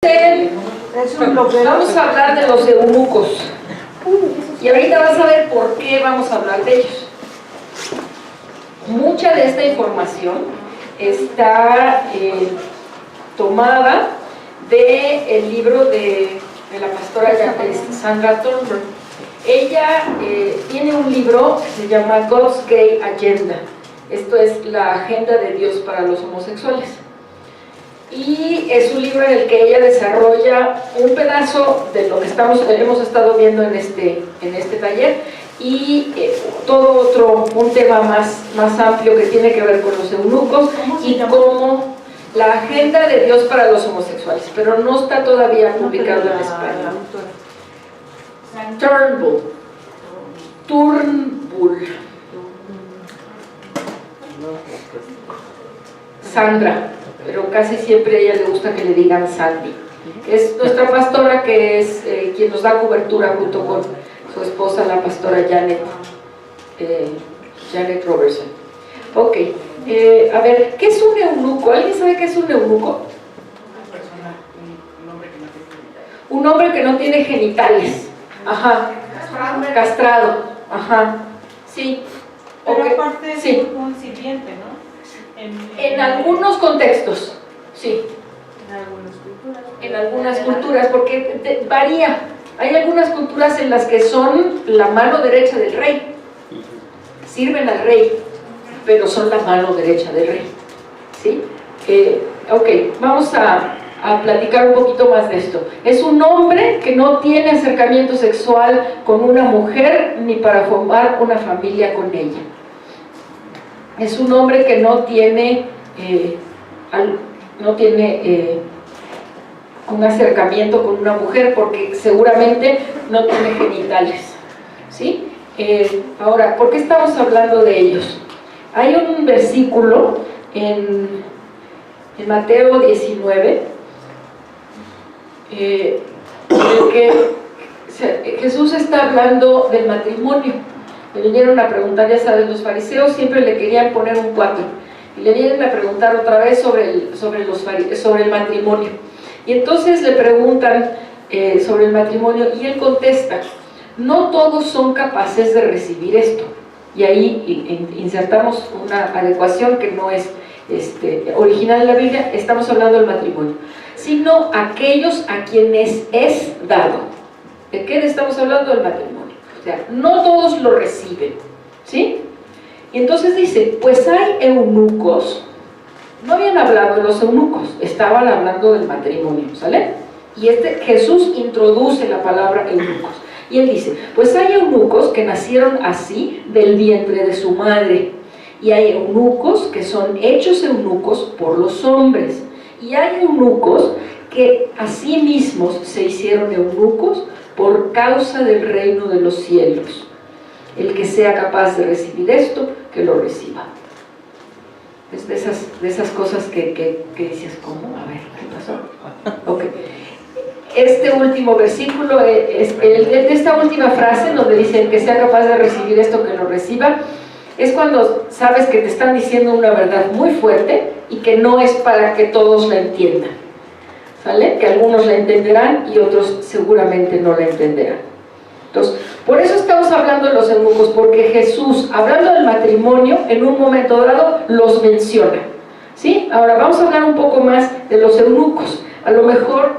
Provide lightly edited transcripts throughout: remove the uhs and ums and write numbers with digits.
Vamos a hablar de los eunucos y ahorita vas a ver por qué vamos a hablar de ellos. Mucha de esta información está tomada del libro de la pastora Sandra Thornburn. Ella tiene un libro que se llama God's Gay Agenda. Esto es la agenda de Dios para los homosexuales. Y es un libro en el que ella desarrolla un pedazo de lo que hemos estado viendo en este taller y un tema más amplio que tiene que ver con los eunucos y cómo la agenda de Dios para los homosexuales, pero no está todavía publicado en español. Turnbull. Sandra, pero casi siempre a ella le gusta que le digan Sandy. Es nuestra pastora que es quien nos da cobertura junto con su esposa, la pastora Janet Robertson. Ok, a ver, ¿qué es un eunuco? ¿Alguien sabe qué es un eunuco? Un hombre que no tiene genitales. Ajá. Castrado. Ajá. Sí. Pero Okay. aparte es sí. un sirviente, ¿no? En algunos contextos, sí. En algunas culturas, porque varía. Hay algunas culturas en las que son la mano derecha del rey, sirven al rey, pero son la mano derecha del rey, ¿sí? Ok, vamos a platicar un poquito más de esto. Es un hombre que no tiene acercamiento sexual con una mujer ni para formar una familia con ella. Es un hombre que no tiene un acercamiento con una mujer porque seguramente no tiene genitales, ¿sí? Ahora, ¿por qué estamos hablando de ellos? Hay un versículo en Mateo 19 en el que Jesús está hablando del matrimonio. Le vinieron a preguntar, ya sabes, los fariseos siempre le querían poner un 4 y le vienen a preguntar otra vez sobre el matrimonio, y entonces le preguntan sobre el matrimonio y él contesta: no todos son capaces de recibir esto. Y ahí insertamos una adecuación que no es original en la Biblia. Estamos hablando del matrimonio, sino aquellos a quienes es dado. ¿De qué estamos hablando? Del matrimonio. O sea, no todos lo reciben, ¿sí? Y entonces dice, pues hay eunucos. No habían hablado de los eunucos, estaban hablando del matrimonio, ¿sale? Y Jesús introduce la palabra eunucos. Y él dice, pues hay eunucos que nacieron así del vientre de su madre. Y hay eunucos que son hechos eunucos por los hombres. Y hay eunucos que a sí mismos se hicieron eunucos por causa del reino de los cielos. El que sea capaz de recibir esto, que lo reciba. Es de esas cosas que dices, ¿cómo? A ver, ¿qué pasó? Ok. Este último versículo, esta última frase donde dice, el que sea capaz de recibir esto, que lo reciba, es cuando sabes que te están diciendo una verdad muy fuerte y que no es para que todos la entiendan, ¿sale? Que algunos la entenderán y otros seguramente no la entenderán. Entonces, por eso estamos hablando de los eunucos, porque Jesús, hablando del matrimonio, en un momento dado los menciona, ¿sí? Ahora vamos a hablar un poco más de los eunucos. A lo mejor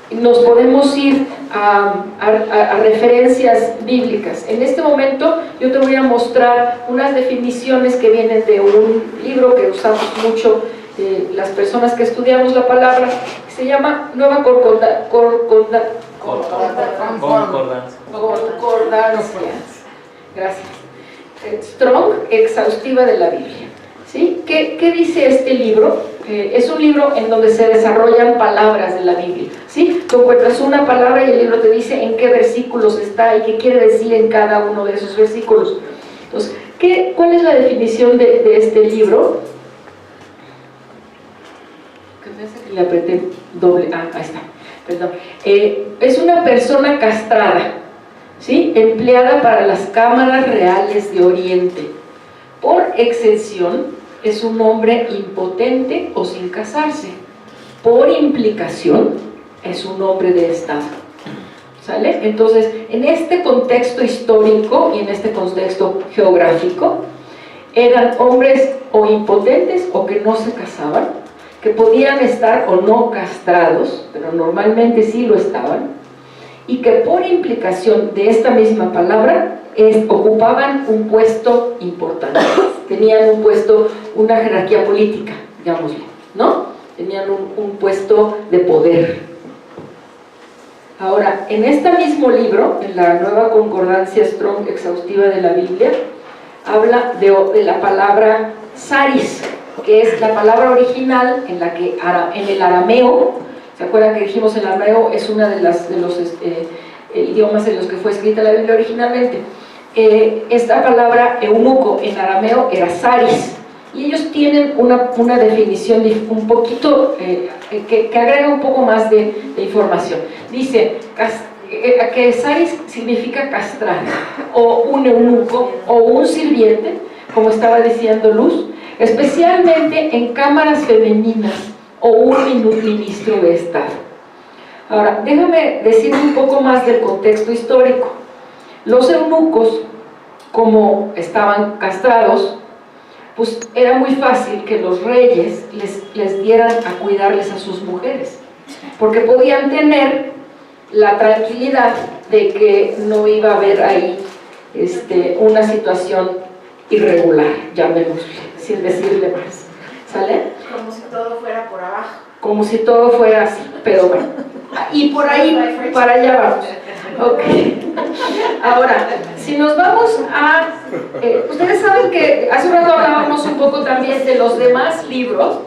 nos podemos ir a referencias bíblicas. En este momento yo te voy a mostrar unas definiciones que vienen de un libro que usamos mucho las personas que estudiamos la palabra, que se llama Nueva Concordancia. Gracias. Strong, exhaustiva de la Biblia, ¿sí? ¿Qué dice este libro? Es un libro en donde se desarrollan palabras de la Biblia, ¿sí? Tú encuentras una palabra y el libro te dice en qué versículos está y qué quiere decir en cada uno de esos versículos. Entonces, ¿cuál es la definición de este libro? Que me hace que le apreté doble. Ahí está. Perdón. Es una persona castrada, ¿sí? Empleada para las cámaras reales de Oriente. Por exención, es un hombre impotente o sin casarse. por implicación es un hombre de Estado. ¿Sale? Entonces, en este contexto histórico y en este contexto geográfico, eran hombres o impotentes o que no se casaban, que podían estar o no castrados, pero normalmente sí lo estaban, y que por implicación de esta misma palabra ocupaban un puesto importante, tenían un puesto, una jerarquía política, digámosle, ¿no? Tenían un puesto de poder. Ahora, en este mismo libro, en la Nueva Concordancia Strong Exhaustiva de la Biblia, habla de la palabra saris, que es la palabra original en la que en el arameo, ¿se acuerdan que dijimos el arameo es una de los idiomas en los que fue escrita la Biblia originalmente? Esta palabra eunuco en arameo era saris, y ellos tienen una definición un poquito, que agrega un poco más de información. Dice que saris significa castrar, o un eunuco, o un sirviente, como estaba diciendo Luz, especialmente en cámaras femeninas, o un ministro de Estado. Ahora, déjame decir un poco más del contexto histórico. Los eunucos, como estaban castrados, pues era muy fácil que los reyes les dieran a cuidarles a sus mujeres, porque podían tener la tranquilidad de que no iba a haber ahí una situación irregular, llamémosle, sin decirle más, ¿sale? Como si todo fuera por abajo. Como si todo fuera así, pero bueno, y por ahí, para allá vamos. Ok. Ahora, si nos vamos a... ustedes saben que hace un rato hablábamos un poco también de los demás libros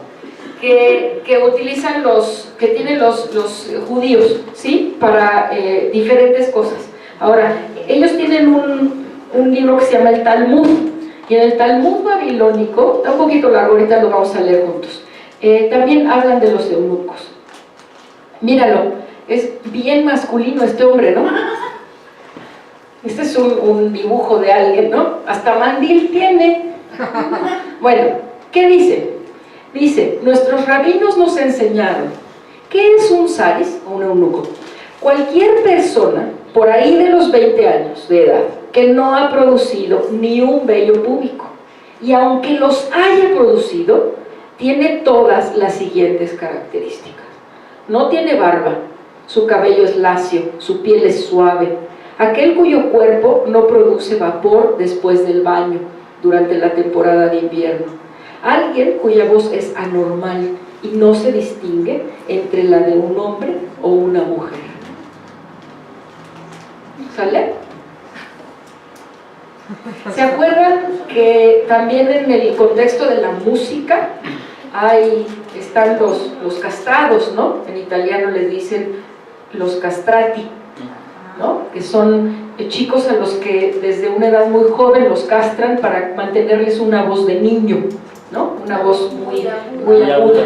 que utilizan que tienen los judíos, ¿sí? Para diferentes cosas. Ahora, ellos tienen un libro que se llama el Talmud, y en el Talmud babilónico, está un poquito largo, ahorita lo vamos a leer juntos, también hablan de los eunucos. Míralo. Es bien masculino este hombre, ¿no? Este es un dibujo de alguien, ¿no? Hasta mandil tiene. Bueno, ¿qué dice? Dice, nuestros rabinos nos enseñaron, ¿qué es un saris o un eunuco? Cualquier persona, por ahí de los 20 años de edad, que no ha producido ni un vello púbico, y aunque los haya producido, tiene todas las siguientes características. No tiene barba, su cabello es lacio, su piel es suave, aquel cuyo cuerpo no produce vapor después del baño durante la temporada de invierno, alguien cuya voz es anormal y no se distingue entre la de un hombre o una mujer. ¿Sale? ¿Se acuerdan que también en el contexto de la música están los castrados, ¿no? En italiano les dicen los castrati, ¿no? Que son chicos a los que desde una edad muy joven los castran para mantenerles una voz de niño, ¿no? Una voz muy aguda,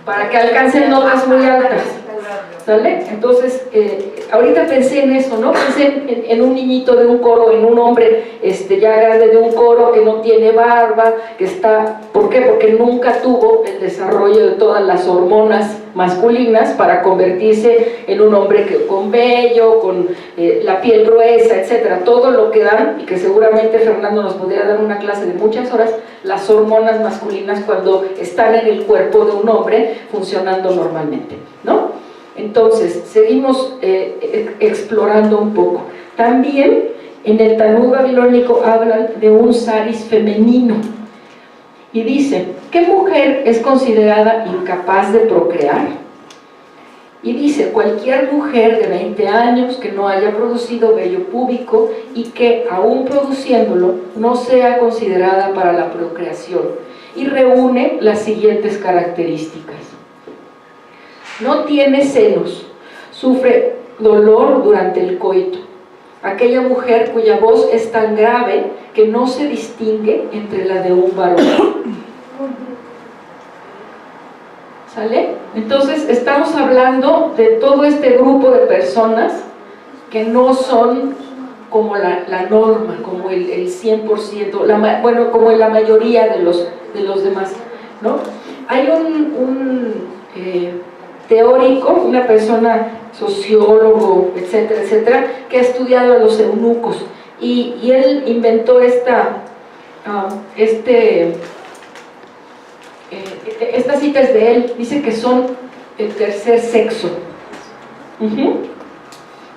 para que alcancen notas muy altas, ¿sale? Entonces, ahorita pensé en eso, ¿no? Pensé en un niñito de un coro, en un hombre ya grande de un coro que no tiene barba, que está... ¿Por qué? Porque nunca tuvo el desarrollo de todas las hormonas masculinas para convertirse en un hombre con vello, con la piel gruesa, etcétera, todo lo que dan, y que seguramente Fernando nos podría dar una clase de muchas horas, las hormonas masculinas cuando están en el cuerpo de un hombre funcionando normalmente, ¿no? Entonces, seguimos explorando un poco. También en el Talmud babilónico hablan de un saris femenino, y dice, ¿qué mujer es considerada incapaz de procrear? Y dice, cualquier mujer de 20 años que no haya producido vello púbico y que, aún produciéndolo, no sea considerada para la procreación, y reúne las siguientes características. No tiene senos, sufre dolor durante el coito. Aquella mujer cuya voz es tan grave que no se distingue entre la de un varón. ¿Sale? Entonces estamos hablando de todo este grupo de personas que no son como la norma, como el 100%, bueno, como la mayoría de los demás, ¿no? Hay teórico, una persona sociólogo, etcétera, etcétera, que ha estudiado a los eunucos, y él inventó esta citas de él, dice que son el tercer sexo.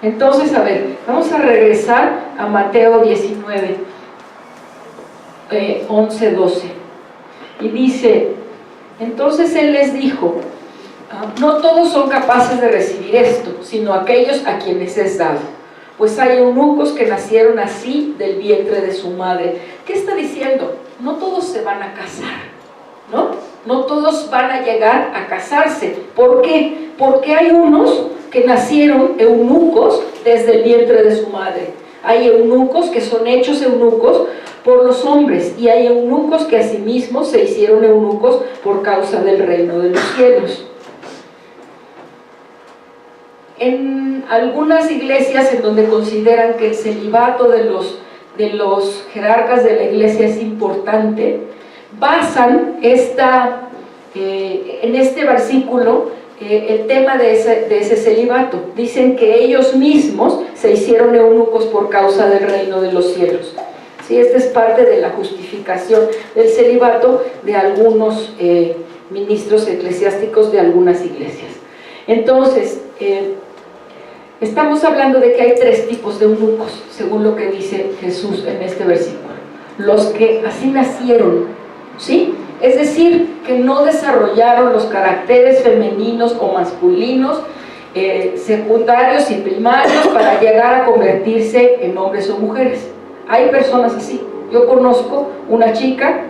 Entonces, a ver, vamos a regresar a Mateo 19, 11, 12, y dice: entonces él les dijo, no todos son capaces de recibir esto, sino aquellos a quienes es dado, pues hay eunucos que nacieron así del vientre de su madre. ¿Qué está diciendo? No todos se van a casar, ¿no? No todos van a llegar a casarse. ¿Por qué? Porque hay unos que nacieron eunucos desde el vientre de su madre. Hay eunucos que son hechos eunucos por los hombres, y hay eunucos que asimismo se hicieron eunucos por causa del reino de los cielos. En algunas iglesias en donde consideran que el celibato de los jerarcas de la iglesia es importante, basan en este versículo el tema de ese celibato. Dicen que ellos mismos se hicieron eunucos por causa del reino de los cielos. ¿Sí? Esta es parte de la justificación del celibato de algunos ministros eclesiásticos de algunas iglesias. Entonces, estamos hablando de que hay tres tipos de eunucos, según lo que dice Jesús en este versículo. Los que así nacieron, ¿sí? Es decir, que no desarrollaron los caracteres femeninos o masculinos, secundarios y primarios, para llegar a convertirse en hombres o mujeres. Hay personas así. Yo conozco una chica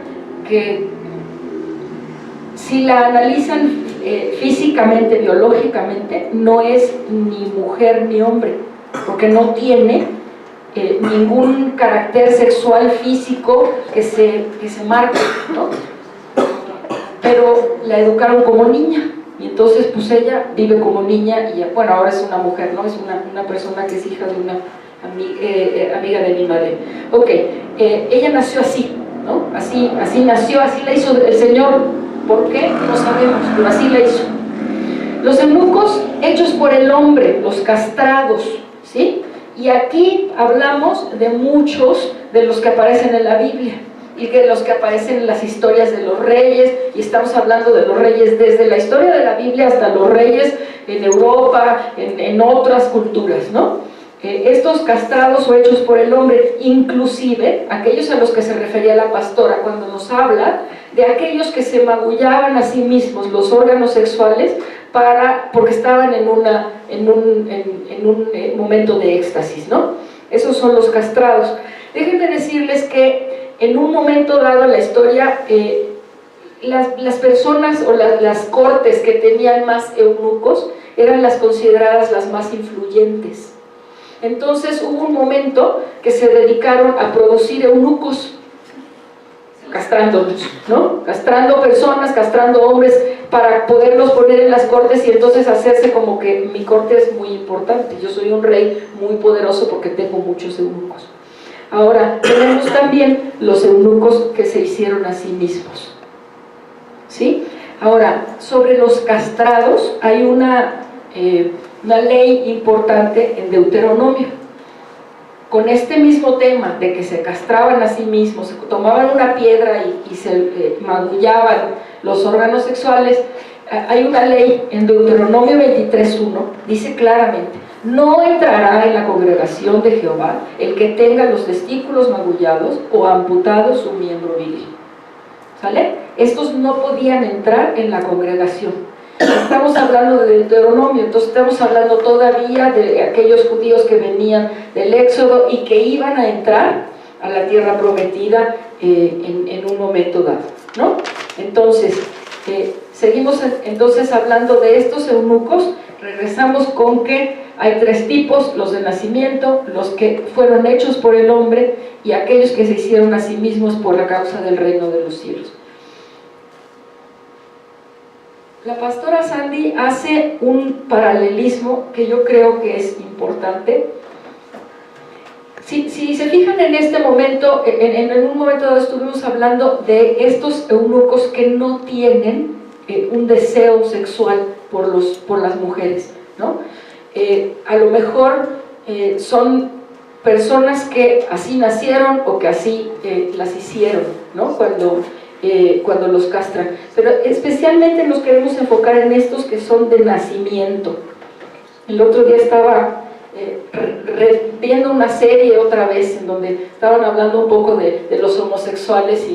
que, si la analizan físicamente, biológicamente, no es ni mujer ni hombre, porque no tiene ningún carácter sexual físico que se marque, ¿no? Pero la educaron como niña, y entonces pues ella vive como niña, y bueno, ahora es una mujer, ¿no? Es una persona que es hija de una amiga de mi madre. Ok, ella nació así, ¿no? Así nació, así la hizo el Señor. ¿Por qué? No sabemos, pero así la hizo. Los eunucos hechos por el hombre, los castrados, ¿sí? Y aquí hablamos de muchos de los que aparecen en la Biblia, y de los que aparecen en las historias de los reyes, y estamos hablando de los reyes desde la historia de la Biblia hasta los reyes en Europa, en otras culturas, ¿no? Estos castrados o hechos por el hombre, inclusive aquellos a los que se refería la pastora cuando nos habla de aquellos que se magullaban a sí mismos los órganos sexuales porque estaban en un momento de éxtasis, ¿no? Esos son los castrados. Déjenme decirles que en un momento dado en la historia, las personas o las cortes que tenían más eunucos eran las consideradas las más influyentes. Entonces hubo un momento que se dedicaron a producir eunucos, castrándolos, ¿no? Castrando personas, castrando hombres, para poderlos poner en las cortes, y entonces hacerse como que mi corte es muy importante, yo soy un rey muy poderoso porque tengo muchos eunucos. Ahora, tenemos también los eunucos que se hicieron a sí mismos, ¿sí? Ahora, sobre los castrados hay una ley importante en Deuteronomio, con este mismo tema de que se castraban a sí mismos, se tomaban una piedra y se magullaban los órganos sexuales. Hay una ley en Deuteronomio 23:1, dice claramente: no entrará en la congregación de Jehová el que tenga los testículos magullados o amputado su miembro viril. ¿Sale? Estos no podían entrar en la congregación. Estamos hablando de Deuteronomio, entonces estamos hablando todavía de aquellos judíos que venían del Éxodo y que iban a entrar a la tierra prometida en un momento dado, ¿no? Entonces, seguimos entonces hablando de estos eunucos. Regresamos con que hay tres tipos: los de nacimiento, los que fueron hechos por el hombre, y aquellos que se hicieron a sí mismos por la causa del reino de los cielos. La pastora Sandy hace un paralelismo que yo creo que es importante. Si se fijan en este momento, en un momento dado estuvimos hablando de estos eunucos que no tienen un deseo sexual por las mujeres, ¿no? A lo mejor son personas que así nacieron o que así las hicieron, ¿no? Cuando los castran, pero especialmente nos queremos enfocar en estos que son de nacimiento. El otro día estaba viendo una serie otra vez en donde estaban hablando un poco de los homosexuales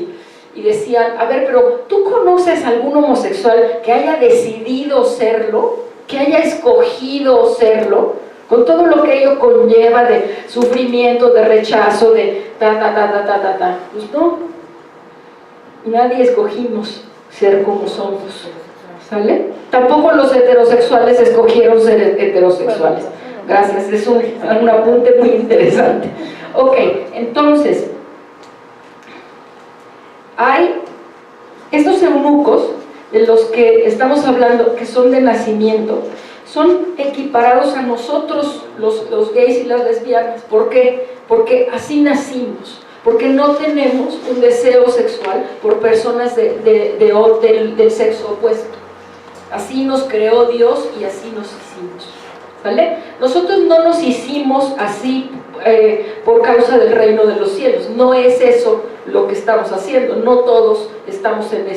y decían, a ver, pero ¿tú conoces algún homosexual que haya decidido serlo, que haya escogido serlo, con todo lo que ello conlleva de sufrimiento, de rechazo, de Pues no, nadie escogimos ser como somos, ¿sale? Tampoco los heterosexuales escogieron ser heterosexuales. Gracias, es un apunte muy interesante. Ok, entonces, hay estos eunucos de los que estamos hablando, que son de nacimiento, son equiparados a nosotros, los gays y las lesbianas. ¿Por qué? Porque así nacimos, porque no tenemos un deseo sexual por personas del sexo opuesto. Así nos creó Dios y así nos hicimos, ¿vale? Nosotros no nos hicimos así por causa del reino de los cielos, no es eso lo que estamos haciendo, no todos estamos en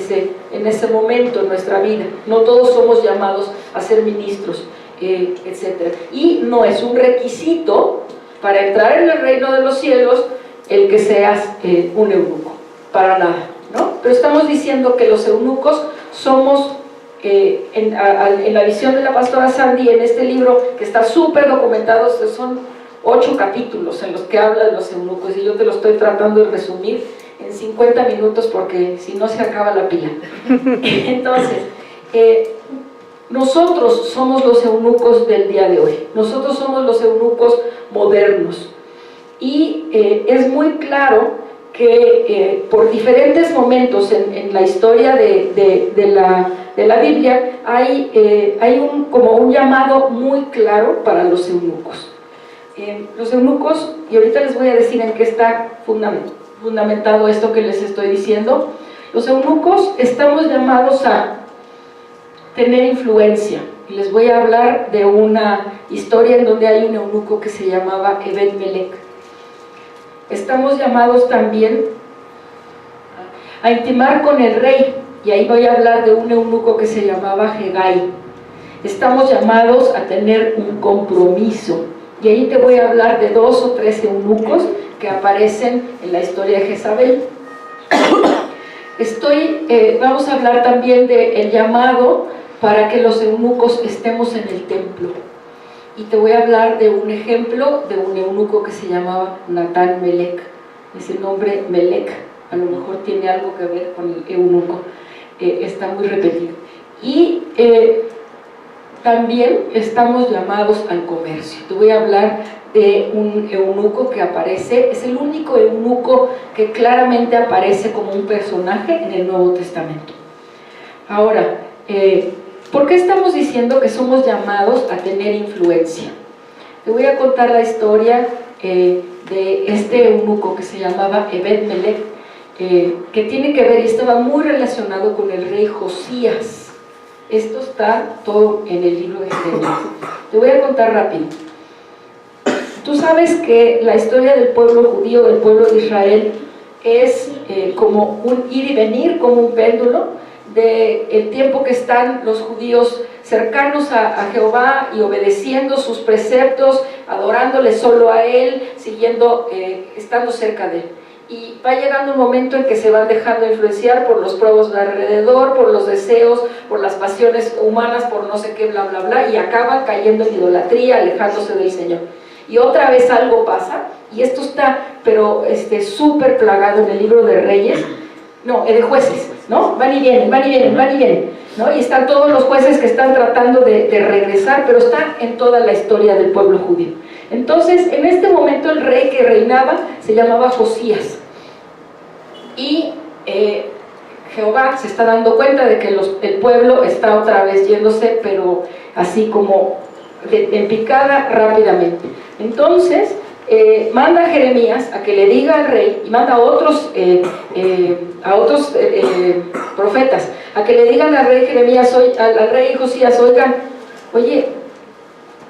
ese momento en nuestra vida, no todos somos llamados a ser ministros, etc. Y no es un requisito para entrar en el reino de los cielos el que seas un eunuco, para nada, ¿no? Pero estamos diciendo que los eunucos somos, en la visión de la pastora Sandy, en este libro que está súper documentado, son 8 capítulos en los que habla de los eunucos, y yo te lo estoy tratando de resumir en 50 minutos porque si no se acaba la pila. Entonces, nosotros somos los eunucos del día de hoy, nosotros somos los eunucos modernos, y es muy claro que por diferentes momentos en la historia de la Biblia hay como un llamado muy claro para los eunucos. Los eunucos, y ahorita les voy a decir en qué está fundamentado esto que les estoy diciendo. Los eunucos estamos llamados a tener influencia, y les voy a hablar de una historia en donde hay un eunuco que se llamaba Ebed-Melech. Estamos llamados también a intimar con el rey, y ahí voy a hablar de un eunuco que se llamaba Hegai. Estamos llamados a tener un compromiso, y ahí te voy a hablar de 2 o 3 eunucos que aparecen en la historia de Jezabel. Vamos a hablar también del llamado para que los eunucos estemos en el templo, y te voy a hablar de un ejemplo de un eunuco que se llamaba Natán-Melech. Ese nombre Melech a lo mejor tiene algo que ver con el eunuco, está muy repetido. Y también estamos llamados al comercio. Te voy a hablar de un eunuco que aparece, es el único eunuco que claramente aparece como un personaje en el Nuevo Testamento. Ahora, ¿por qué estamos diciendo que somos llamados a tener influencia? Te voy a contar la historia de este eunuco que se llamaba Ebed-Melech, que tiene que ver y estaba muy relacionado con el rey Josías. Esto está todo en el libro de Jeremías. Te voy a contar rápido. Tú sabes que la historia del pueblo judío, del pueblo de Israel, es como un ir y venir, como un péndulo, del tiempo que están los judíos cercanos a Jehová y obedeciendo sus preceptos, adorándole solo a Él, estando cerca de Él. Y va llegando un momento en que se van dejando influenciar por los pueblos de alrededor, por los deseos, por las pasiones humanas, por no sé qué, bla, bla, bla, y acaban cayendo en idolatría, alejándose del Señor. Y otra vez algo pasa, y esto está, pero súper plagado en el libro de Reyes, de Jueces, ¿no? Van y vienen, ¿no? Y están todos los jueces que están tratando de regresar, pero está en toda la historia del pueblo judío. Entonces, en este momento el rey que reinaba se llamaba Josías, y Jehová se está dando cuenta de que el pueblo está otra vez yéndose, pero así como en picada rápidamente. Entonces manda a Jeremías a que le diga al rey, y manda a otros profetas a que le digan al rey Jeremías, al rey Josías, oigan, oye,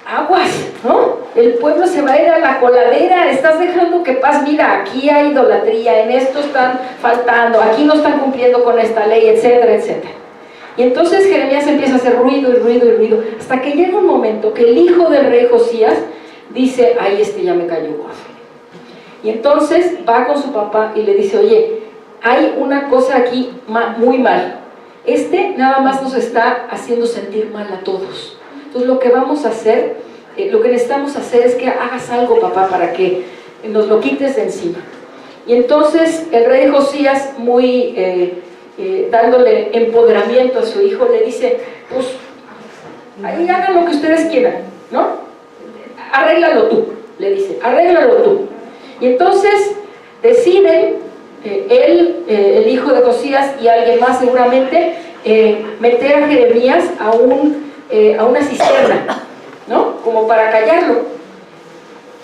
aguas, ¿no? El pueblo se va a ir a la coladera, estás dejando que paz, mira, aquí hay idolatría, en esto están faltando, aquí no están cumpliendo con esta ley, etcétera, etcétera. Y entonces Jeremías empieza a hacer ruido y ruido y ruido, hasta que llega un momento que el hijo del rey Josías dice, ay, ya me cayó gordo. Y entonces va con su papá y le dice, oye, hay una cosa aquí muy mal, nada más nos está haciendo sentir mal a todos. Entonces lo que vamos a hacer, lo que necesitamos hacer es que hagas algo, papá, para que nos lo quites de encima. Y entonces el rey Josías, dándole empoderamiento a su hijo, le dice, pues, ahí hagan lo que ustedes quieran, ¿no? Arréglalo tú, le dice, arréglalo tú. Y entonces deciden, el hijo de Josías y alguien más seguramente, meter a Jeremías a una cisterna, ¿no? Como para callarlo.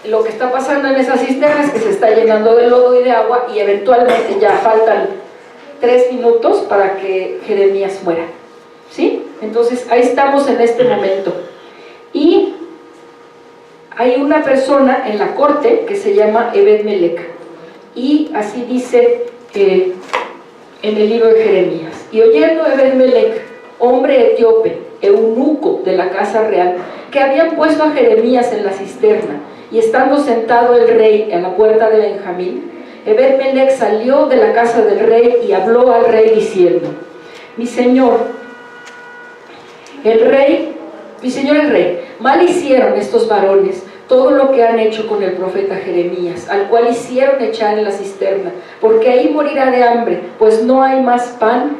Lo que está pasando en esa cisterna es que se está llenando de lodo y de agua y eventualmente ya faltan 3 minutos para que Jeremías muera, ¿sí? Entonces ahí estamos en este momento. Y hay una persona en la corte que se llama Ebed-Melech, y así dice en el libro de Jeremías: y oyendo Ebed-Melech, hombre etíope, eunuco de la casa real, que habían puesto a Jeremías en la cisterna, y estando sentado el rey en la puerta de Benjamín, Ebed-Melech salió de la casa del rey y habló al rey diciendo: mi señor el rey, mal hicieron estos varones todo lo que han hecho con el profeta Jeremías, al cual hicieron echar en la cisterna, porque ahí morirá de hambre, pues no hay más pan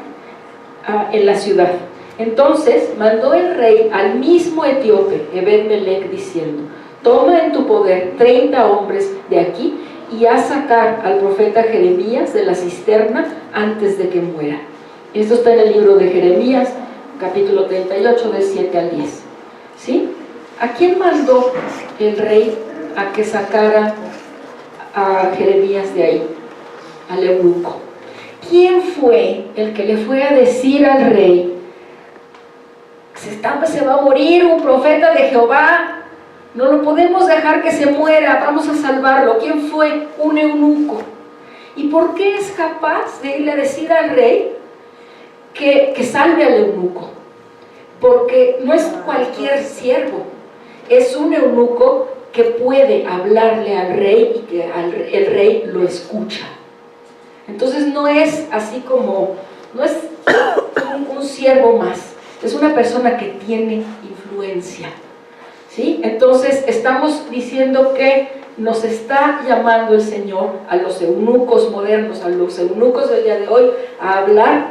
en la ciudad. Entonces mandó el rey al mismo etíope, Ebed-Melech, diciendo: toma en tu poder 30 hombres de aquí y haz sacar al profeta Jeremías de la cisterna antes de que muera. Esto está en el libro de Jeremías, capítulo 38, del 7 al 10. ¿Sí? ¿A quién mandó el rey a que sacara a Jeremías de ahí? Al eunuco. ¿Quién fue el que le fue a decir al rey: se va a morir un profeta de Jehová, no lo podemos dejar que se muera, vamos a salvarlo? ¿Quién fue? Un eunuco. ¿Y por qué es capaz de irle a decir al rey que salve al eunuco? Porque no es cualquier siervo, es un eunuco que puede hablarle al rey y que el rey lo escucha. Entonces no es así como, no es un siervo más, es una persona que tiene influencia, ¿sí? Entonces estamos diciendo que nos está llamando el Señor a los eunucos modernos, a los eunucos del día de hoy, a hablar,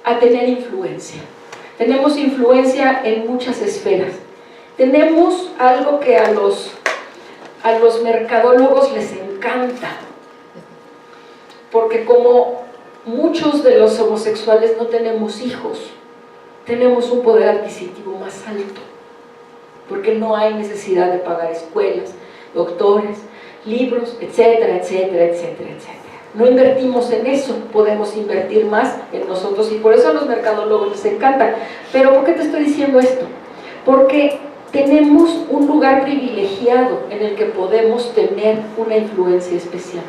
a tener influencia. Tenemos influencia en muchas esferas. Tenemos algo que a los mercadólogos les encanta, porque como muchos de los homosexuales no tenemos hijos, tenemos un poder adquisitivo más alto, porque no hay necesidad de pagar escuelas, doctores, libros, etcétera, etcétera, etcétera, etcétera. No invertimos en eso, podemos invertir más en nosotros, y por eso a los mercadólogos les encanta. Pero ¿por qué te estoy diciendo esto? Porque tenemos un lugar privilegiado en el que podemos tener una influencia especial,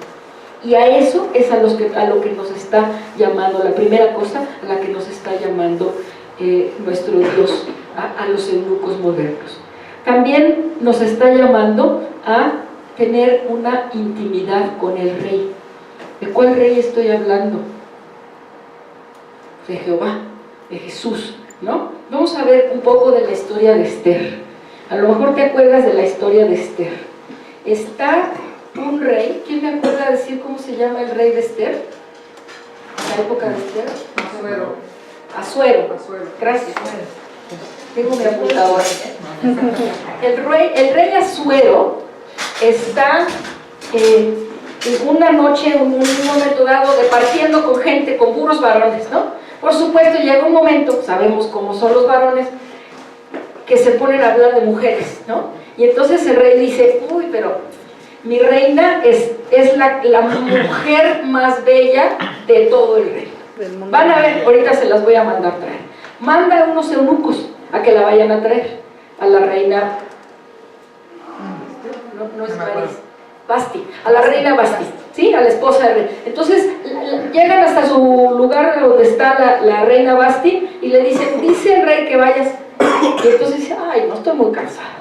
y a eso es a lo que nos está llamando, la primera cosa a la que nos está llamando nuestro Dios, a los eunucos modernos. También nos está llamando a tener una intimidad con el rey. ¿De cuál rey estoy hablando? De Jehová, de Jesús, ¿no? Vamos a ver un poco de la historia de Esther. A lo mejor te acuerdas de la historia de Esther. Está un rey. ¿Quién me acuerda decir cómo se llama el rey de Esther? ¿En la época de Esther? Asuero. Gracias. Tengo mi apuntadora. El rey Asuero está una noche, en un momento dado, departiendo con gente, con puros varones, ¿no? Por supuesto, llega un momento, sabemos cómo son los varones, que se ponen a hablar de mujeres, ¿no? Y entonces el rey dice: uy, pero mi reina es la mujer más bella de todo el reino. Van a ver, ahorita se las voy a mandar traer. Manda a unos eunucos a que la vayan a traer a la reina, no es Maris, Basti, a la reina Basti, ¿sí? A la esposa del rey. Entonces llegan hasta su lugar donde está la reina Basti y le dicen, dice el rey que vayas. Y entonces dice, ay, no, estoy muy cansada,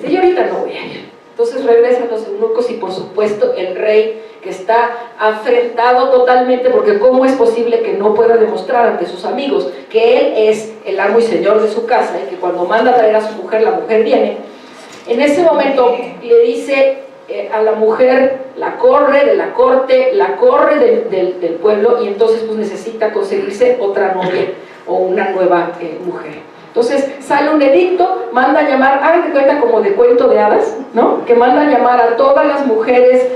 yo ahorita no voy a ir. Entonces regresan los eunucos y por supuesto el rey, que está afrentado totalmente, porque cómo es posible que no pueda demostrar ante sus amigos que él es el amo y señor de su casa, y que cuando manda a traer a su mujer, la mujer viene. En ese momento le dice a la mujer, la corre de la corte, la corre del pueblo, y entonces pues necesita conseguirse otra novia o una nueva mujer. Entonces sale un edicto, manda a llamar, hagan de cuenta como de cuento de hadas, ¿no? Que manda a llamar a todas las mujeres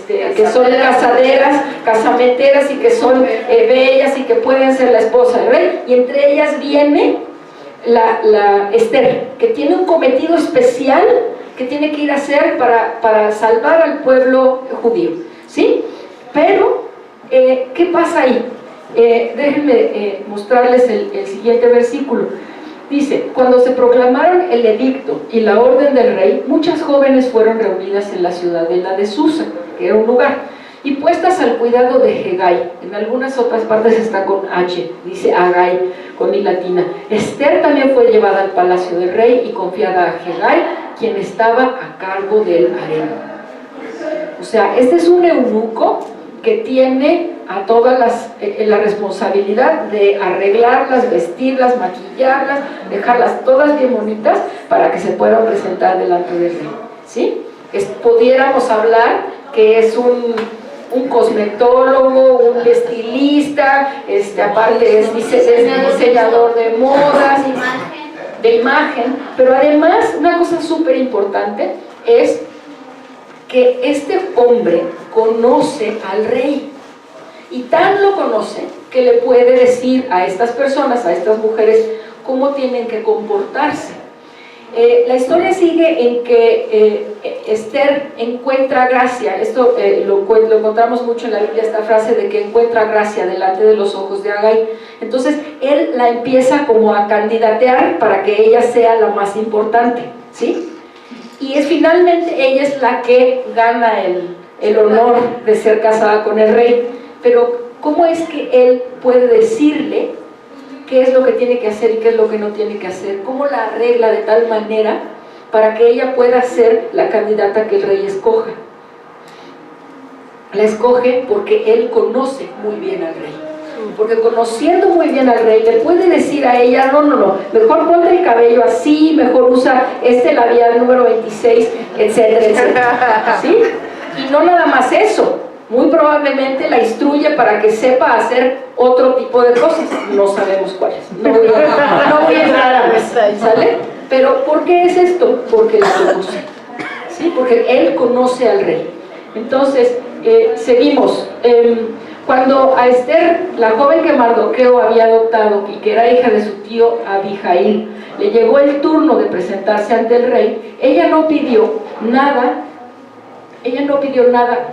que son casaderas, casamenteras y que son bellas y que pueden ser la esposa del rey, y entre ellas viene la Esther, que tiene un cometido especial que tiene que ir a hacer para salvar al pueblo judío, ¿sí? Pero, ¿qué pasa ahí? Déjenme mostrarles el siguiente versículo. Dice, cuando se proclamaron el edicto y la orden del rey, muchas jóvenes fueron reunidas en la ciudadela de Susa, que era un lugar, y puestas al cuidado de Hegai. En algunas otras partes está con H, dice Agai, con I latina. Esther también fue llevada al palacio del rey y confiada a Hegai, quien estaba a cargo del harem. O sea, este es un eunuco que tiene a todas la responsabilidad de arreglarlas, vestirlas, maquillarlas, dejarlas todas bien bonitas para que se puedan presentar delante del rey, ¿sí? Pudiéramos hablar que es un cosmetólogo, un estilista, aparte es diseñador de modas, de imagen, pero además una cosa súper importante es que este hombre conoce al rey, y tan lo conoce que le puede decir a estas personas, a estas mujeres, cómo tienen que comportarse. La historia sigue en que Esther encuentra gracia. Esto lo encontramos mucho en la Biblia, esta frase de que encuentra gracia delante de los ojos de Agai. Entonces él la empieza como a candidatear para que ella sea la más importante, ¿sí? Y finalmente ella es la que gana el honor de ser casada con el rey. Pero ¿cómo es que él puede decirle qué es lo que tiene que hacer y qué es lo que no tiene que hacer? ¿Cómo la arregla de tal manera para que ella pueda ser la candidata que el rey escoja? La escoge porque él conoce muy bien al rey. Porque conociendo muy bien al rey, le puede decir a ella, no, mejor ponte el cabello así, mejor usa este labial número 26, etcétera, etcétera, ¿sí? Y no nada más eso, muy probablemente la instruye para que sepa hacer otro tipo de cosas, no sabemos cuáles, no voy a entrar a eso, ¿sale? Pero ¿por qué es esto? Porque la conoce, ¿sí? Porque él conoce al rey. Entonces, seguimos. Cuando a Esther, la joven que Mardoqueo había adoptado y que era hija de su tío Abijail, le llegó el turno de presentarse ante el rey, ella no pidió nada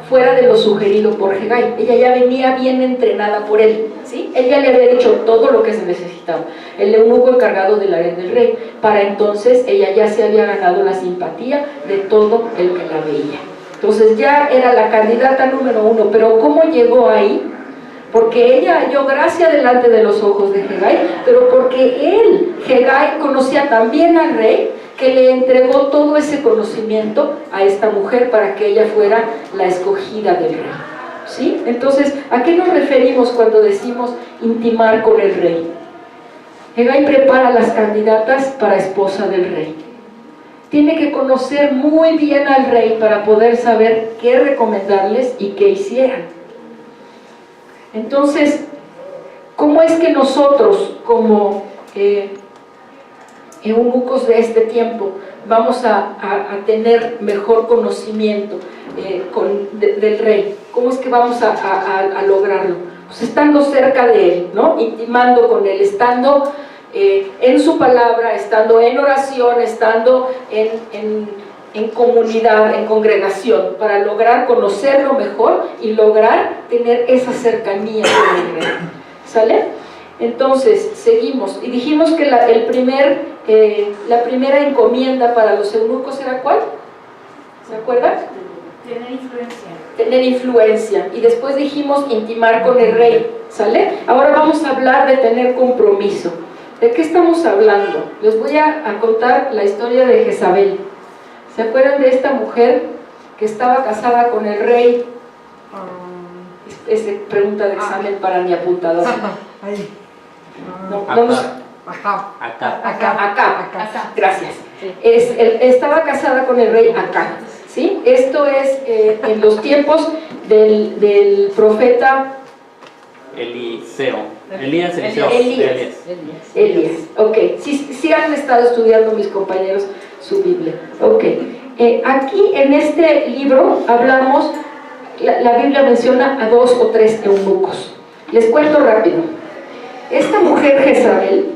fuera de lo sugerido por Hegai. Ella ya venía bien entrenada por él, ¿sí? Ella le había dicho todo lo que se necesitaba, el eunuco encargado del harén del rey. Para entonces ella ya se había ganado la simpatía de todo el que la veía. Entonces ya era la candidata número 1, pero ¿cómo llegó ahí? Porque ella halló gracia delante de los ojos de Hegai, pero porque él, Hegai, conocía también al rey, que le entregó todo ese conocimiento a esta mujer para que ella fuera la escogida del rey, ¿sí? Entonces, ¿a qué nos referimos cuando decimos intimar con el rey? Hegai prepara a las candidatas para esposa del rey. Tiene que conocer muy bien al rey para poder saber qué recomendarles y qué hicieran. Entonces, ¿cómo es que nosotros, como eunucos de este tiempo, vamos a tener mejor conocimiento del rey? ¿Cómo es que vamos a lograrlo? Pues estando cerca de él, ¿no? Intimando con él, estando en su palabra, estando en oración, estando en comunidad, en congregación, para lograr conocerlo mejor y lograr tener esa cercanía con el rey. ¿Sale? Entonces, seguimos. Y dijimos que la primera encomienda para los eunucos era ¿cuál? ¿Se acuerdan? Tener influencia. Tener influencia. Y después dijimos intimar con el rey. ¿Sale? Ahora vamos a hablar de tener compromiso. ¿De qué estamos hablando? Les voy a contar la historia de Jezabel. ¿Se acuerdan de esta mujer que estaba casada con el rey? Es pregunta de examen para mi apuntador. Acá. Gracias. Estaba casada con el rey Acá. ¿Sí? Esto es en los tiempos del profeta Elías. Ok, sí han estado estudiando mis compañeros su Biblia. Ok, aquí en este libro hablamos, la Biblia menciona a 2 o 3 eunucos. Les cuento rápido. Esta mujer Jezabel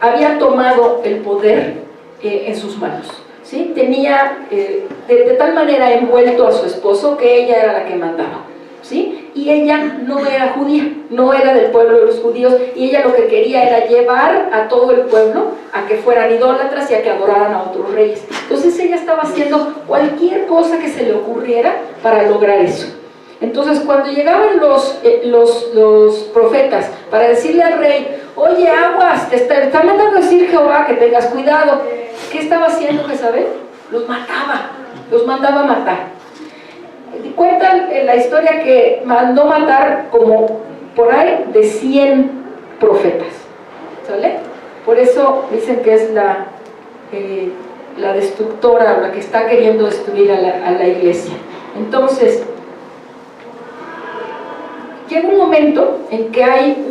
había tomado el poder en sus manos, ¿sí? Tenía de tal manera envuelto a su esposo que ella era la que mandaba, ¿sí? Y ella no era judía, no era del pueblo de los judíos, y ella lo que quería era llevar a todo el pueblo a que fueran idólatras y a que adoraran a otros reyes. Entonces ella estaba haciendo cualquier cosa que se le ocurriera para lograr eso. Entonces cuando llegaban los profetas para decirle al rey: oye, aguas, te está mandando a decir Jehová que tengas cuidado, ¿qué estaba haciendo Jezabel? Los mandaba a matar. Cuentan la historia que mandó matar como por ahí de 100 profetas, ¿sale? Por eso dicen que es la destructora, la que está queriendo destruir a la iglesia. Entonces llega un momento en que hay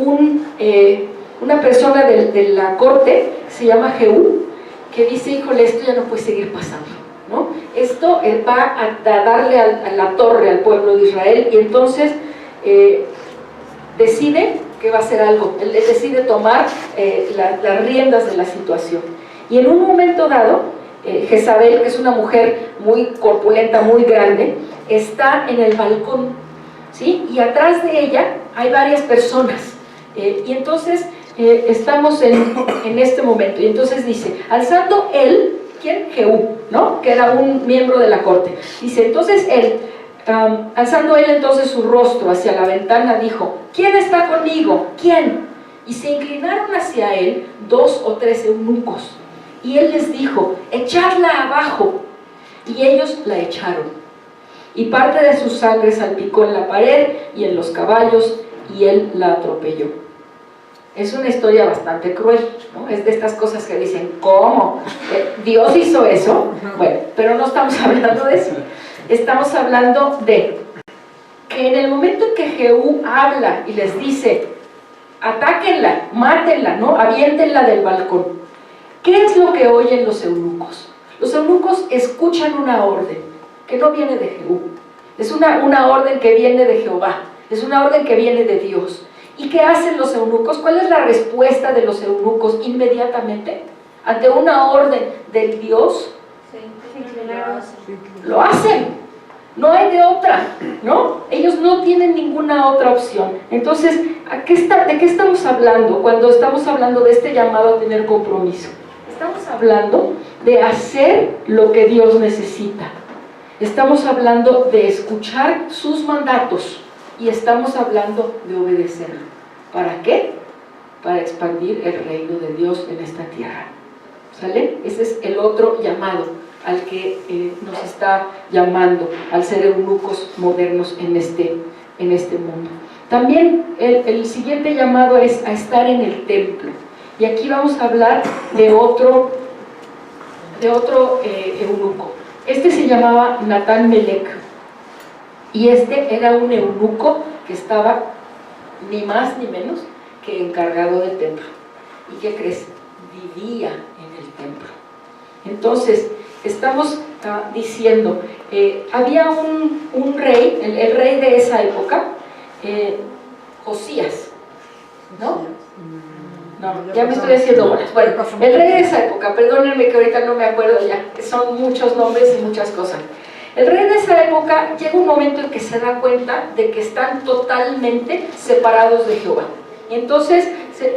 una persona de la corte, se llama Jehú, que dice: híjole, esto ya no puede seguir pasando, ¿no? Esto va a darle a la torre al pueblo de Israel. Y entonces decide que va a hacer algo. Él decide tomar las riendas de la situación. Y en un momento dado, Jezabel, que es una mujer muy corpulenta, muy grande, está en el balcón, ¿sí? Y atrás de ella hay varias personas. Y entonces estamos en este momento. Y entonces dice: alzando él, ¿quién? Jehú, ¿no? Que era un miembro de la corte. Dice: entonces él, alzando él entonces su rostro hacia la ventana, dijo: ¿quién está conmigo? ¿Quién? Y se inclinaron hacia él 2 o 3 eunucos. Y él les dijo: echadla abajo. Y ellos la echaron. Y parte de su sangre salpicó en la pared y en los caballos, y él la atropelló. Es una historia bastante cruel, ¿no? Es de estas cosas que dicen: ¿cómo? ¿Dios hizo eso? Bueno, pero no estamos hablando de eso. Estamos hablando de que en el momento en que Jehú habla y les dice: atáquenla, mátenla, ¿no? Aviéntenla del balcón. ¿Qué es lo que oyen los eunucos? Los eunucos escuchan una orden que no viene de Jehú. Es una orden que viene de Jehová. Es una orden que viene de Dios. ¿Y qué hacen los eunucos? ¿Cuál es la respuesta de los eunucos inmediatamente ante una orden del Dios? Lo hacen. No hay de otra, ¿no? Ellos no tienen ninguna otra opción. Entonces, ¿de qué estamos hablando cuando estamos hablando de este llamado a tener compromiso? Estamos hablando de hacer lo que Dios necesita. Estamos hablando de escuchar sus mandatos. Y estamos hablando de obedecerlo. ¿Para qué? Para expandir el reino de Dios en esta tierra. ¿Sale? Ese es el otro llamado al que nos está llamando, al ser eunucos modernos en este mundo. También el siguiente llamado es a estar en el templo. Y aquí vamos a hablar de otro eunuco. Este se llamaba Natán Melech. Y este era un eunuco que estaba ni más ni menos que encargado del templo. ¿Y qué crees? Vivía en el templo. Entonces, estamos diciendo, había un rey, el rey de esa época, Josías, ¿no? No, ya me estoy haciendo bolas. Bueno, el rey de esa época, perdónenme que ahorita no me acuerdo ya, son muchos nombres y muchas cosas. El rey de esa época llega un momento en que se da cuenta de que están totalmente separados de Jehová. Y entonces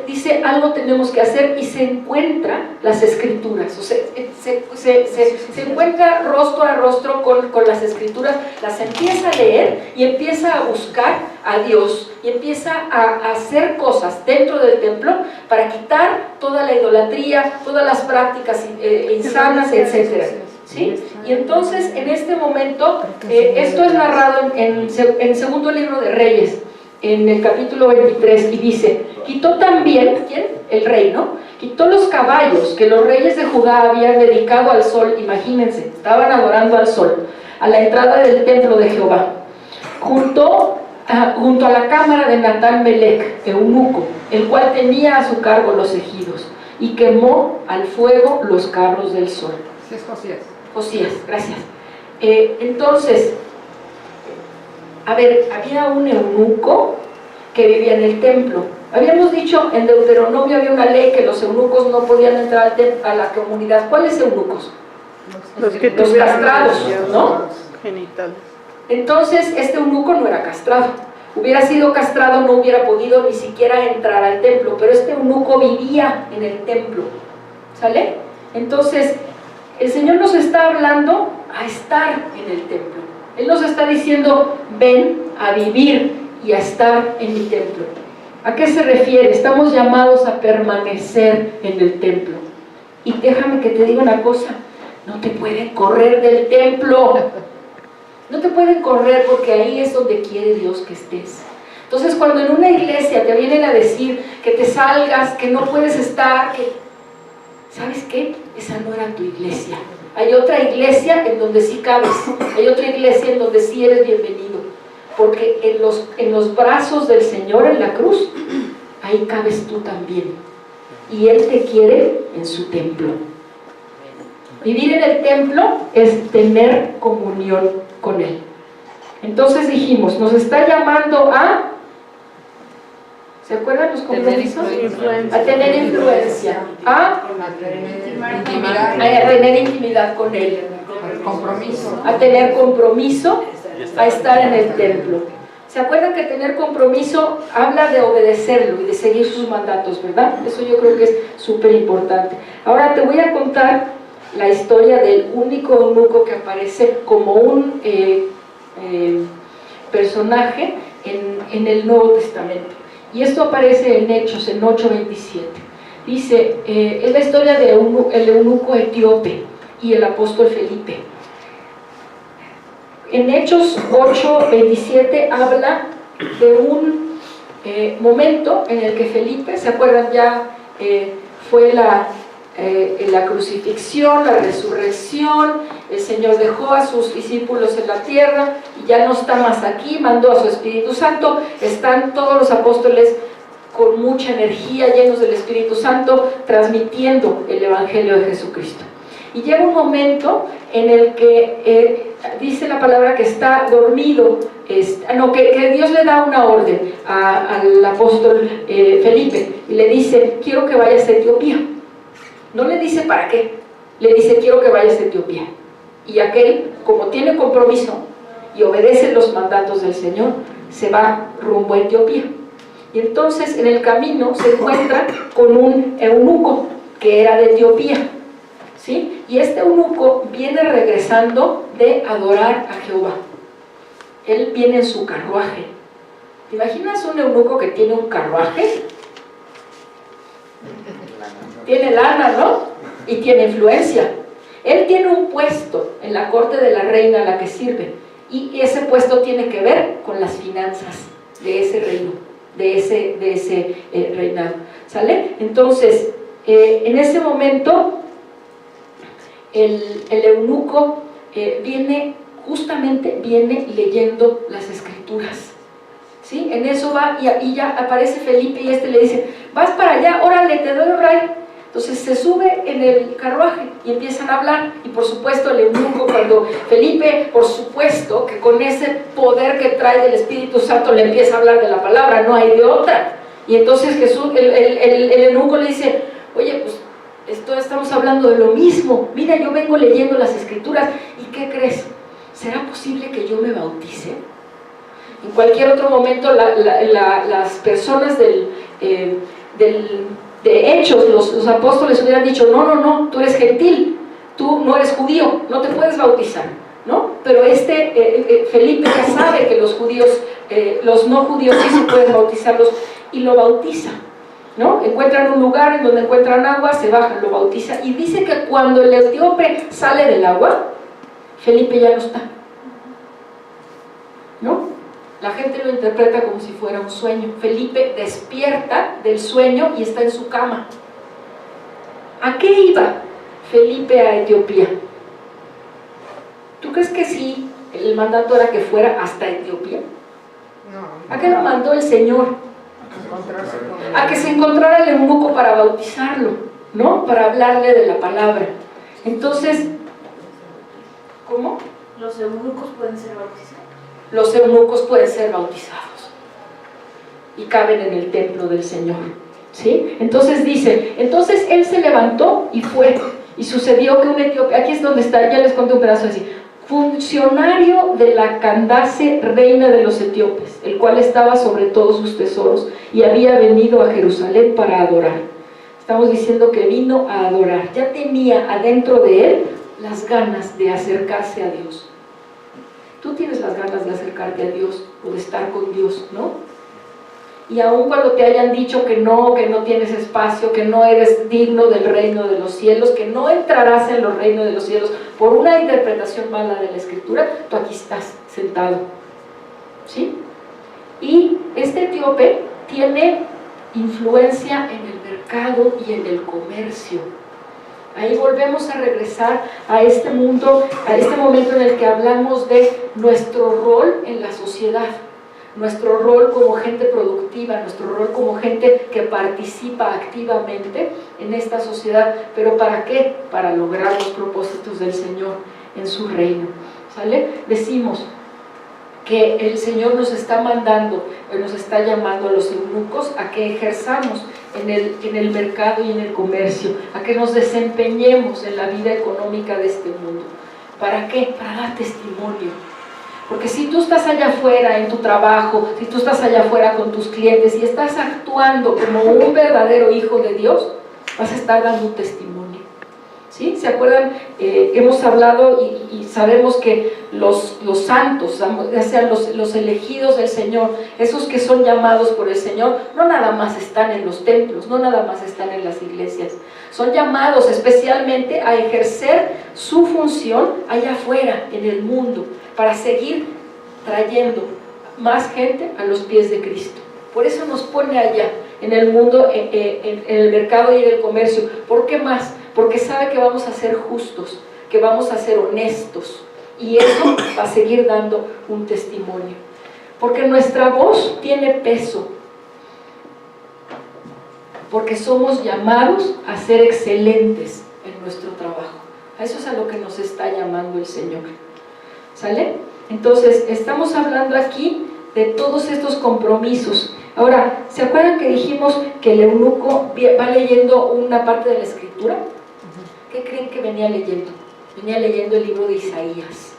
dice, algo tenemos que hacer, y se encuentra las escrituras, o sea, se encuentra rostro a rostro con las escrituras, las empieza a leer y empieza a buscar a Dios y empieza a hacer cosas dentro del templo para quitar toda la idolatría, todas las prácticas insanas, etcétera. ¿Sí? Y entonces en este momento, esto es narrado en segundo libro de Reyes, en el capítulo 23, y dice, quitó también, ¿quién? El rey, ¿no? Quitó los caballos que los reyes de Judá habían dedicado al sol, imagínense, estaban adorando al sol, a la entrada del templo de Jehová, junto a la cámara de Natán Melech, eunuco, el cual tenía a su cargo los ejidos, y quemó al fuego los carros del sol. Es Josías. Josías, gracias. Entonces, a ver, había un eunuco que vivía en el templo. Habíamos dicho, en Deuteronomio había una ley que los eunucos no podían entrar a la comunidad. ¿Cuáles eunucos? Los castrados, ¿no? Genitales. Entonces, este eunuco no era castrado. Hubiera sido castrado, no hubiera podido ni siquiera entrar al templo, pero este eunuco vivía en el templo. ¿Sale? Entonces, el Señor nos está hablando a estar en el templo. Él nos está diciendo, ven a vivir y a estar en mi templo. ¿A qué se refiere? Estamos llamados a permanecer en el templo. Y déjame que te diga una cosa, no te pueden correr del templo. No te pueden correr, porque ahí es donde quiere Dios que estés. Entonces, cuando en una iglesia te vienen a decir que te salgas, que no puedes estar, ¿sabes qué? Esa no era tu iglesia. Hay otra iglesia en donde sí cabes, hay otra iglesia en donde sí eres bienvenido, porque en los brazos del Señor en la cruz, ahí cabes tú también, y Él te quiere en su templo. Vivir en el templo es tener comunión con Él. Entonces dijimos, nos está llamando a, ¿se acuerdan los compromisos? A tener influencia, a tener intimidad con Él, a tener compromiso, a estar en el templo. ¿Se acuerdan que tener compromiso habla de obedecerlo y de seguir sus mandatos, verdad? Eso yo creo que es súper importante. Ahora te voy a contar la historia del único eunuco que aparece como un personaje en el Nuevo Testamento. Y esto aparece en Hechos, en 8:27. Dice, es la historia del eunuco etíope y el apóstol Felipe. En Hechos 8:27 habla de un momento en el que Felipe, ¿se acuerdan? Ya fue la crucifixión, la resurrección, el Señor dejó a sus discípulos en la tierra y ya no está más aquí, mandó a su Espíritu Santo, están todos los apóstoles con mucha energía, llenos del Espíritu Santo, transmitiendo el Evangelio de Jesucristo. Y llega un momento en el que dice la palabra que está dormido, que Dios le da una orden al apóstol Felipe y le dice, quiero que vayas a Etiopía. No le dice para qué, le dice, quiero que vayas a Etiopía. Y aquel, como tiene compromiso y obedece los mandatos del Señor, se va rumbo a Etiopía. Y entonces en el camino se encuentra con un eunuco que era de Etiopía, ¿sí? Y este eunuco viene regresando de adorar a Jehová. Él viene en su carruaje. ¿Te imaginas un eunuco que tiene un carruaje? Tiene lana, ¿no? Y tiene influencia. Él tiene un puesto en la corte de la reina a la que sirve, y ese puesto tiene que ver con las finanzas de ese reino, de ese reinado, ¿sale? Entonces, en ese momento, el eunuco viene leyendo las escrituras, ¿sí? En eso va, y ya aparece Felipe y le dice, vas para allá, órale, te doy ray. Entonces se sube en el carruaje y empiezan a hablar, y por supuesto el eunuco, cuando Felipe, por supuesto que con ese poder que trae del Espíritu Santo, le empieza a hablar de la palabra, no hay de otra. Y entonces el eunuco le dice, oye, pues estamos hablando de lo mismo, mira, yo vengo leyendo las escrituras, ¿y qué crees? ¿Será posible que yo me bautice? En cualquier otro momento las personas de Hechos, los apóstoles hubieran dicho, no, tú eres gentil, tú no eres judío, no te puedes bautizar, ¿no? Pero Felipe ya sabe que los judíos, los no judíos sí se pueden bautizarlos, y lo bautiza, ¿no? Encuentran un lugar en donde encuentran agua, se bajan, lo bautiza, y dice que cuando el etíope sale del agua, Felipe ya no está, ¿no? La gente lo interpreta como si fuera un sueño. Felipe despierta del sueño y está en su cama. ¿A qué iba Felipe a Etiopía? ¿Tú crees que sí, el mandato era que fuera hasta Etiopía? No. ¿A qué lo mandó el Señor? A que se encontrara el eunuco para bautizarlo, ¿no? Para hablarle de la palabra. Entonces, ¿cómo? Los eunucos pueden ser bautizados. Los eunucos pueden ser bautizados y caben en el templo del Señor, ¿sí? Entonces dice, entonces él se levantó y fue, y sucedió que un etíope, aquí es donde está, ya les conté un pedazo así, funcionario de la Candace, reina de los etíopes, el cual estaba sobre todos sus tesoros y había venido a Jerusalén para adorar. Estamos diciendo que vino a adorar, ya tenía adentro de él las ganas de acercarse a Dios. Tú tienes las ganas de acercarte a Dios o de estar con Dios, ¿no? Y aun cuando te hayan dicho que no tienes espacio, que no eres digno del reino de los cielos, que no entrarás en los reinos de los cielos por una interpretación mala de la Escritura, tú aquí estás sentado, ¿sí? Y este etíope tiene influencia en el mercado y en el comercio. Ahí volvemos a regresar a este mundo, a este momento en el que hablamos de nuestro rol en la sociedad, nuestro rol como gente productiva, nuestro rol como gente que participa activamente en esta sociedad. ¿Pero para qué? Para lograr los propósitos del Señor en su reino, ¿sale? Decimos que el Señor nos está mandando, nos está llamando a los eunucos a que ejerzamos en el mercado y en el comercio, a que nos desempeñemos en la vida económica de este mundo. ¿Para qué? Para dar testimonio. Porque si tú estás allá afuera en tu trabajo, si tú estás allá afuera con tus clientes y estás actuando como un verdadero hijo de Dios, vas a estar dando un testimonio, ¿sí? ¿Se acuerdan? Hemos hablado y sabemos que los santos, ya sean los elegidos del Señor, esos que son llamados por el Señor, no nada más están en los templos, no nada más están en las iglesias, son llamados especialmente a ejercer su función allá afuera, en el mundo, para seguir trayendo más gente a los pies de Cristo. Por eso nos pone allá, en el mundo, en el mercado y en el comercio. ¿Por qué más? Porque sabe que vamos a ser justos, que vamos a ser honestos, y eso va a seguir dando un testimonio. Porque nuestra voz tiene peso, porque somos llamados a ser excelentes en nuestro trabajo. A eso es a lo que nos está llamando el Señor, ¿sale? Entonces, estamos hablando aquí de todos estos compromisos. Ahora, ¿se acuerdan que dijimos que el eunuco va leyendo una parte de la Escritura? ¿Qué creen que venía leyendo? Venía leyendo el libro de Isaías.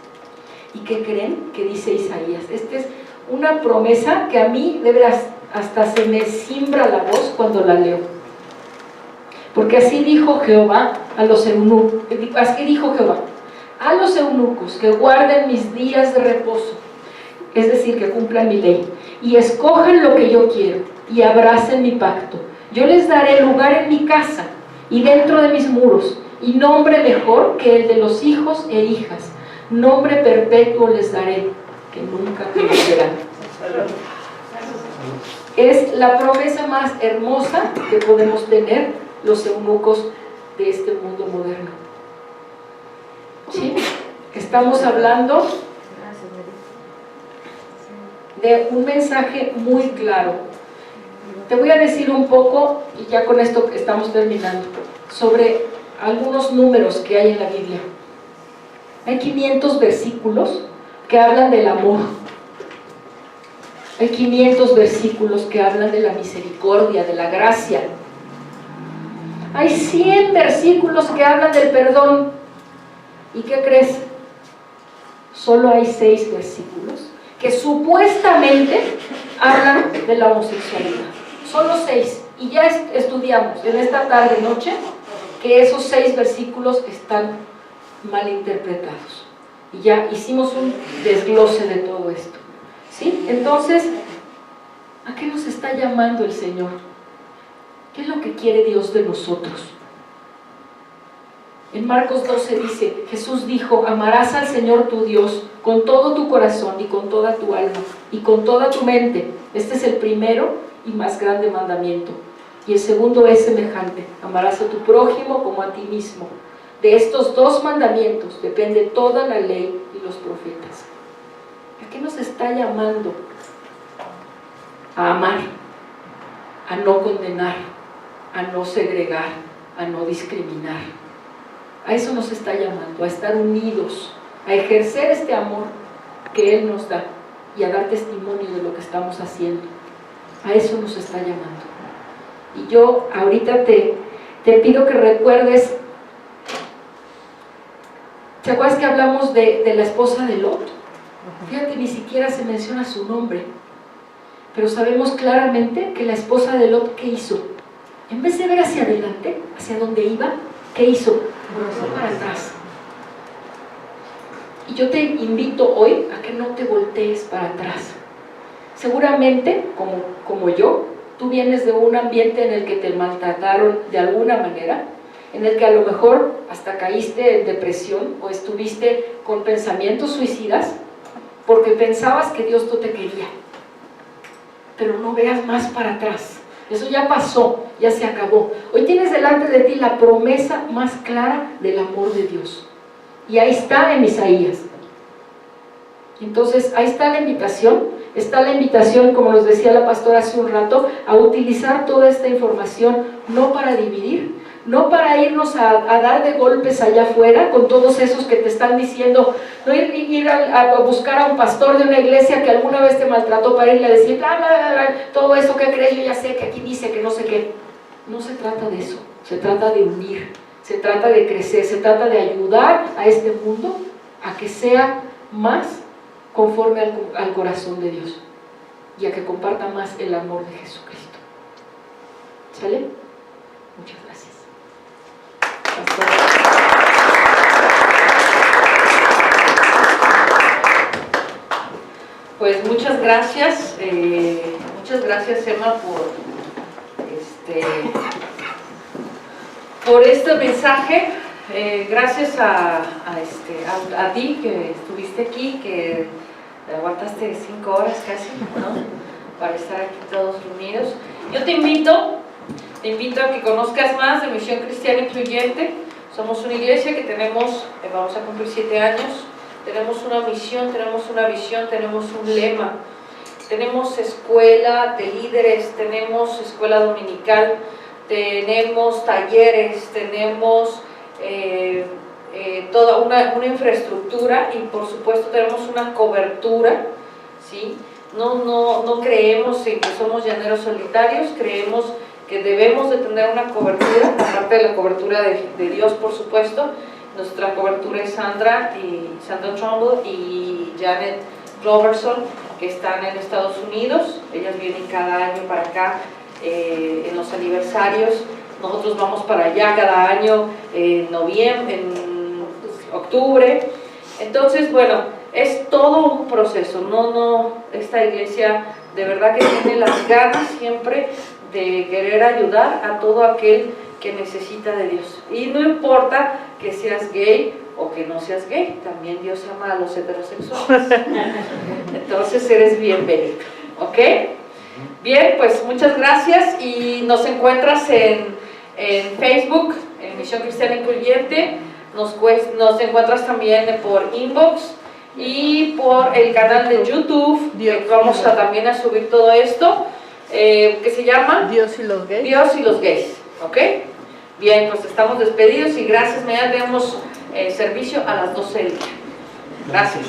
¿Y qué creen que dice Isaías? Esta es una promesa que a mí, de veras, hasta se me cimbra la voz cuando la leo. Porque así dijo Jehová a los eunucos, así dijo Jehová: a los eunucos que guarden mis días de reposo, es decir, que cumplan mi ley, y escojan lo que yo quiero, y abracen mi pacto, yo les daré lugar en mi casa, y dentro de mis muros, y nombre mejor que el de los hijos e hijas, nombre perpetuo les daré, que nunca perecerán. Es la promesa más hermosa que podemos tener los eunucos de este mundo moderno. ¿Sí? Estamos hablando de un mensaje muy claro. Te voy a decir un poco, y ya con esto estamos terminando, sobre algunos números que hay en la Biblia. Hay 500 versículos que hablan del amor. Hay 500 versículos que hablan de la misericordia, de la gracia. Hay 100 versículos que hablan del perdón. ¿Y qué crees? Solo hay 6 versículos que supuestamente hablan de la homosexualidad. Solo 6. Y ya estudiamos en esta tarde-noche que esos 6 versículos están mal interpretados. Y ya hicimos un desglose de todo esto. ¿Sí? Entonces, ¿a qué nos está llamando el Señor? ¿Qué es lo que quiere Dios de nosotros? En Marcos 12 dice, Jesús dijo, amarás al Señor tu Dios con todo tu corazón y con toda tu alma y con toda tu mente. Este es el primero y más grande mandamiento. Y el segundo es semejante, amarás a tu prójimo como a ti mismo. De estos 2 mandamientos depende toda la ley y los profetas. ¿A qué nos está llamando? A amar, a no condenar, a no segregar, a no discriminar. A eso nos está llamando, a estar unidos, a ejercer este amor que Él nos da y a dar testimonio de lo que estamos haciendo. A eso nos está llamando. Y yo ahorita te pido que recuerdes, ¿te acuerdas que hablamos de la esposa de Lot? Fíjate, ni siquiera se menciona su nombre, pero sabemos claramente que la esposa de Lot, ¿qué hizo? En vez de ver hacia adelante, hacia donde iba, ¿qué hizo? Volvió para atrás. Y yo te invito hoy a que no te voltees para atrás. Seguramente, como yo, tú vienes de un ambiente en el que te maltrataron de alguna manera, en el que a lo mejor hasta caíste en depresión o estuviste con pensamientos suicidas porque pensabas que Dios no te quería. Pero no veas más para atrás. Eso ya pasó, ya se acabó. Hoy tienes delante de ti la promesa más clara del amor de Dios. Y ahí está en Isaías. Entonces, ahí está la invitación, como nos decía la pastora hace un rato, a utilizar toda esta información, no para dividir, no para irnos a dar de golpes allá afuera con todos esos que te están diciendo, no ir a buscar a un pastor de una iglesia que alguna vez te maltrató para irle a decir, bla, bla, bla, bla, todo eso que crees, yo ya sé que aquí dice que no sé qué. No se trata de eso, se trata de unir, se trata de crecer, se trata de ayudar a este mundo a que sea más conforme al corazón de Dios y a que comparta más el amor de Jesucristo. ¿Sale? Muchas gracias. Pues muchas gracias Emma por este mensaje. Gracias a ti que estuviste aquí, que aguantaste 5 horas casi, ¿no? Para estar aquí todos reunidos. Yo te invito a que conozcas más de Misión Cristiana Incluyente. Somos una iglesia que vamos a cumplir 7 años, tenemos una misión, tenemos una visión, tenemos un lema, tenemos escuela de líderes, tenemos escuela dominical, tenemos talleres, tenemos toda una infraestructura y por supuesto tenemos una cobertura, ¿sí? No creemos en que somos llaneros solitarios, creemos que debemos de tener una cobertura, aparte de la cobertura de Dios, por supuesto. Nuestra cobertura es Sandra Trumbull y Janet Robertson, que están en Estados Unidos. Ellas vienen cada año para acá en los aniversarios. Nosotros vamos para allá cada año en noviembre, en octubre. Entonces, bueno, es todo un proceso. Esta iglesia de verdad que tiene las ganas siempre de querer ayudar a todo aquel que necesita de Dios. Y no importa que seas gay o que no seas gay, también Dios ama a los heterosexuales. Entonces eres bienvenido, ¿ok? Bien, pues muchas gracias y nos encuentras en Facebook, en Misión Cristiana Incluyente, nos encuentras también por inbox y por el canal de YouTube, vamos también a subir todo esto, que se llama Dios y los gays. Dios y los gays, ¿ok? Bien, pues estamos despedidos y gracias, mañana tenemos servicio a las 12 del día. Gracias.